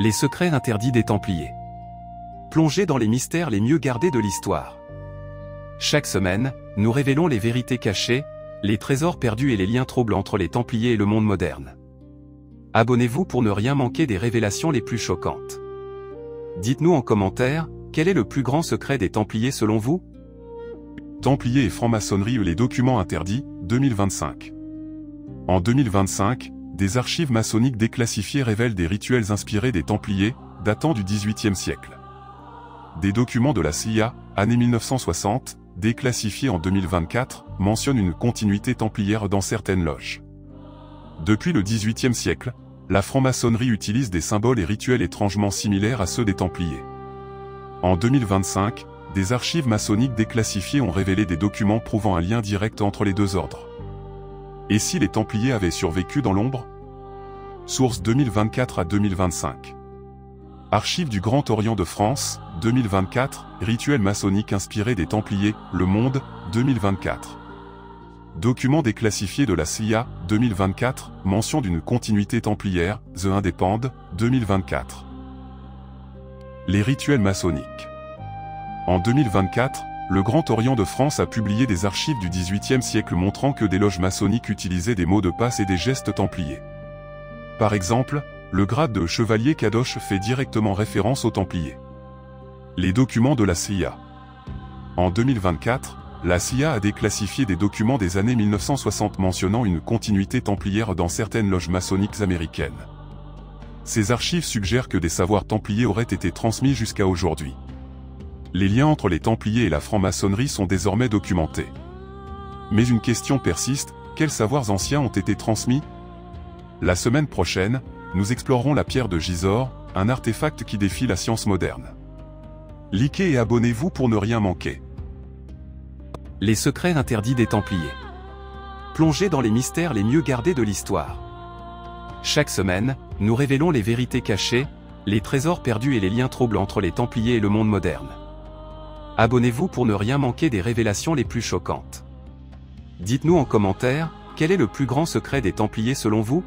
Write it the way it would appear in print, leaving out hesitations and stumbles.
Les secrets interdits des Templiers. Plongez dans les mystères les mieux gardés de l'histoire. Chaque semaine, nous révélons les vérités cachées, les trésors perdus et les liens troublants entre les Templiers et le monde moderne. Abonnez-vous pour ne rien manquer des révélations les plus choquantes. Dites-nous en commentaire, quel est le plus grand secret des Templiers selon vous? Templiers et franc-maçonnerie, les documents interdits, 2025. En 2025, des archives maçonniques déclassifiées révèlent des rituels inspirés des Templiers, datant du XVIIIe siècle. Des documents de la CIA, années 1960, déclassifiés en 2024, mentionnent une continuité templière dans certaines loges. Depuis le XVIIIe siècle, la franc-maçonnerie utilise des symboles et rituels étrangement similaires à ceux des Templiers. En 2025, des archives maçonniques déclassifiées ont révélé des documents prouvant un lien direct entre les deux ordres. Et si les Templiers avaient survécu dans l'ombre? Source 2024 à 2025. Archives du Grand Orient de France, 2024, rituels maçonniques inspirés des Templiers, Le Monde, 2024. Documents déclassifiés de la CIA, 2024, mention d'une continuité templière, The Independent, 2024. Les rituels maçonniques. En 2024, le Grand Orient de France a publié des archives du XVIIIe siècle montrant que des loges maçonniques utilisaient des mots de passe et des gestes templiers. Par exemple, le grade de chevalier Kadosh fait directement référence aux Templiers. Les documents de la CIA. En 2024, la CIA a déclassifié des documents des années 1960 mentionnant une continuité templière dans certaines loges maçonniques américaines. Ces archives suggèrent que des savoirs templiers auraient été transmis jusqu'à aujourd'hui. Les liens entre les Templiers et la franc-maçonnerie sont désormais documentés. Mais une question persiste, quels savoirs anciens ont été transmis? La semaine prochaine, nous explorerons la pierre de Gisors, un artefact qui défie la science moderne. Likez et abonnez-vous pour ne rien manquer. Les secrets interdits des Templiers. Plongez dans les mystères les mieux gardés de l'histoire. Chaque semaine, nous révélons les vérités cachées, les trésors perdus et les liens troublants entre les Templiers et le monde moderne. Abonnez-vous pour ne rien manquer des révélations les plus choquantes. Dites-nous en commentaire, quel est le plus grand secret des Templiers selon vous?